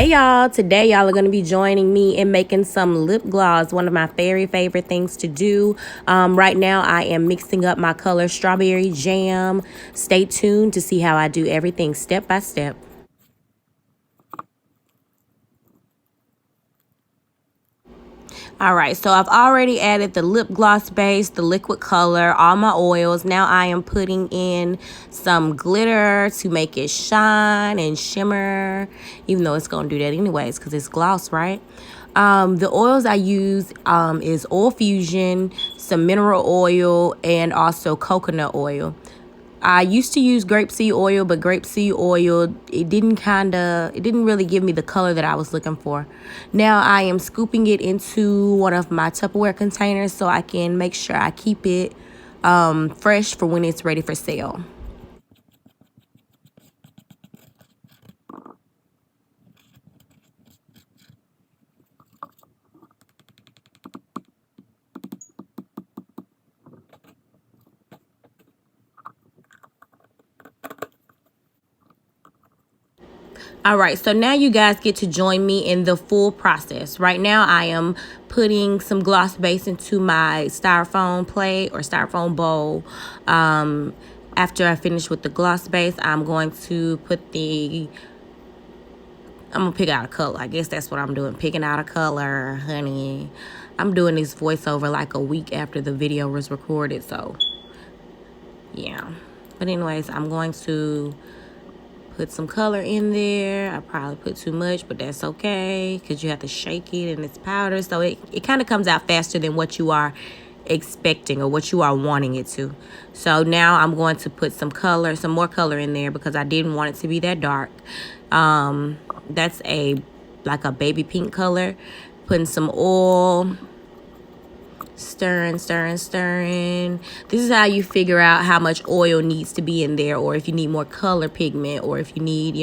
Hey y'all, today y'all are going to be joining me in making some lip gloss, one of my very favorite things to do. Right now I am mixing up my color Strawberry Jam. Stay tuned to see how I do everything step by step. All right, so I've already added the lip gloss base, the liquid color, all my oils. Now I am putting in some glitter to make it shine and shimmer, even though it's going to do that anyways because it's gloss, right? The oils I use is Oil Fusion, some mineral oil, and also coconut oil. I used to use grapeseed oil, but grapeseed oil, it didn't really give me the color that I was looking for. Now I am scooping it into one of my Tupperware containers so I can make sure I keep it fresh for when it's ready for sale. All right, so now you guys get to join me in the full process. Right now, I am putting some gloss base into my styrofoam plate or styrofoam bowl. After I finish with the gloss base, I'm going to I'm going to pick out a color. I guess that's what I'm doing, picking out a color, honey. I'm doing this voiceover like a week after the video was recorded, so yeah. But anyways, I'm going to put some color in there. I probably put too much, but that's okay because you have to shake it and it's powder. So it kind of comes out faster than what you are expecting or what you are wanting it to. So now I'm going to put some more color in there because I didn't want it to be that dark. That's like a baby pink color. Putting some oil. Stirring. This is how you figure out how much oil needs to be in there, or if you need more color pigment, or if you need,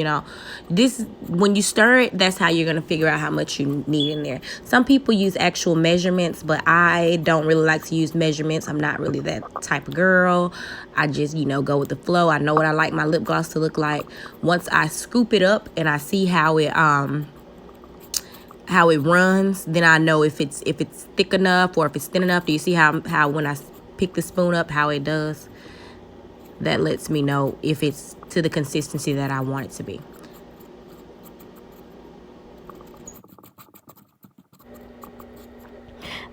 when you stir it, that's how you're going to figure out how much you need in there. Some people use actual measurements, but I don't really like to use measurements. I'm not really that type of girl. I just, go with the flow. I know what I like my lip gloss to look like. Once I scoop it up and I see how it runs, then I know if it's thick enough or if it's thin enough. Do you see how when I pick the spoon up, how it does? That lets me know if it's to the consistency that I want it to be.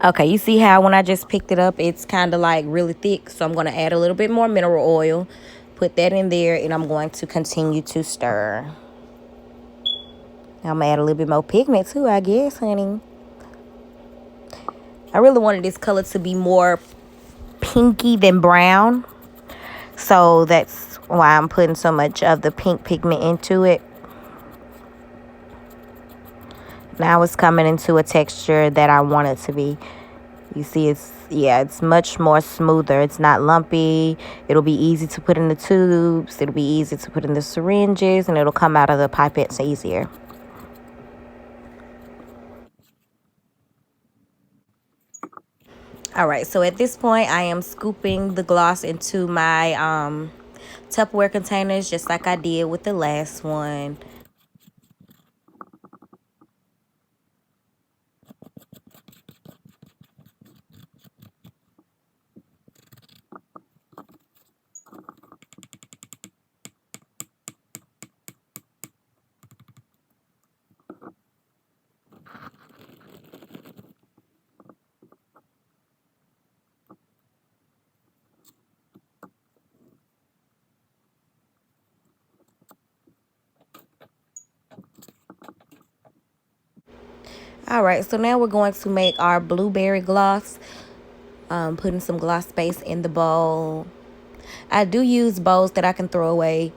Okay, you see how when I just picked it up, it's kind of like really thick. So I'm going to add a little bit more mineral oil, put that in there, and I'm going to continue to stir. I'm going to add a little bit more pigment too, I guess, honey. I really wanted this color to be more pinky than brown. So that's why I'm putting so much of the pink pigment into it. Now it's coming into a texture that I want it to be. You see, it's much more smoother. It's not lumpy. It'll be easy to put in the tubes. It'll be easy to put in the syringes, and it'll come out of the pipettes easier. All right, so at this point, I am scooping the gloss into my Tupperware containers, just like I did with the last one. All right, so now we're going to make our blueberry gloss. Putting some gloss base in the bowl. I do use bowls that I can throw away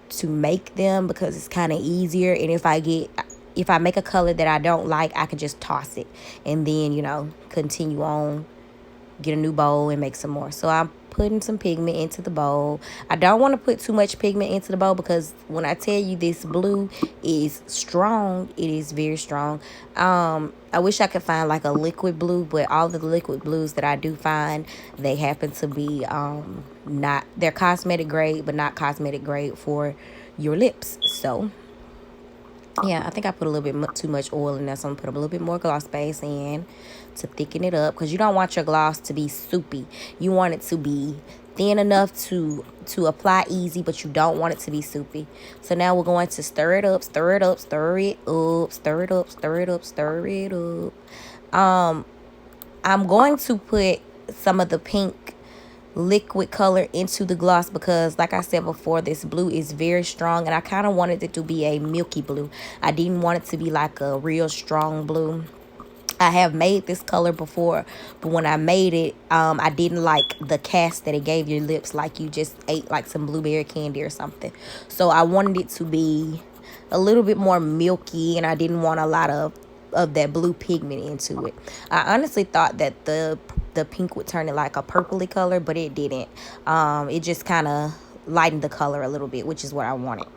to make them because it's kind of easier. And if I make a color that I don't like, I can just toss it and then, continue on, get a new bowl and make some more. So I'm putting some pigment into the bowl. I don't want to put too much pigment into the bowl because when I tell you this blue is strong, it is very strong. I wish I could find like a liquid blue, but all the liquid blues that I do find, they happen to be they're cosmetic grade, but not cosmetic grade for your lips. So Yeah, I think I put a little bit too much oil in there, so I'm gonna put a little bit more gloss base in to thicken it up, because you don't want your gloss to be soupy. You want it to be thin enough to apply easy, but you don't want it to be soupy. So now we're going to stir it up, stir it up, stir it up, stir it up, stir it up, stir it up. I'm going to put some of the pink liquid color into the gloss, because like I said before, this blue is very strong, and I kind of wanted it to be a milky blue. I didn't want it to be like a real strong blue. I have made this color before, but when I made it, I didn't like the cast that it gave your lips, like you just ate like some blueberry candy or something. So I wanted it to be a little bit more milky, and I didn't want a lot of that blue pigment into it. I honestly thought that the pink would turn it like a purpley color, but it didn't. It just kind of lightened the color a little bit, which is what I wanted.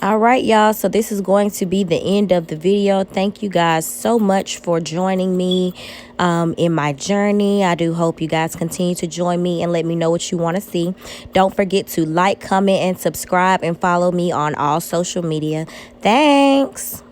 All right, y'all. So this is going to be the end of the video. Thank you guys so much for joining me in my journey. I do hope you guys continue to join me and let me know what you want to see. Don't forget to like, comment, and subscribe, and follow me on all social media. Thanks.